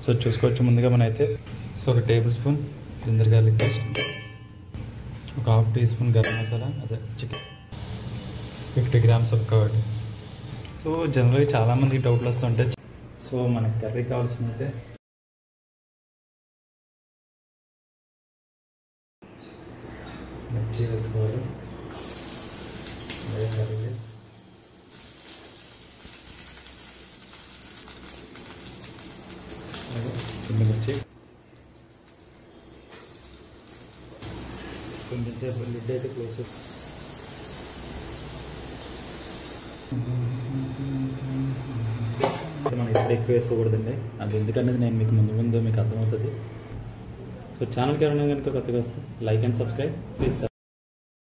So చూసుకోవచ్చు ముందుగా మనమైతే సో ఒక tablespoon ginger garlic paste, ఒక half teaspoon garam masala, అదే chicken, 50 grams of curd. So జనరల్గా చాలామందికి డౌట్లు వస్తుంటాయి. సో మనకి కర్రీ కావాల్సిన అయితే మిర్చి వేసుకోవాలి, కర్రీ మిర్చి కొంచెం సేపు లిడ్ అయితే క్లోజ్ చేసి మనం ఇప్పుడు ఎక్కువ వేసుకోకూడదండి. అది ఎందుకనేది నేను మీకు ముందు మీకు అర్థమవుతుంది. సో ఛానల్కి ఎవరైనా కనుక కొత్తగా వస్తే లైక్ అండ్ సబ్స్క్రైబ్ ప్లీజ్.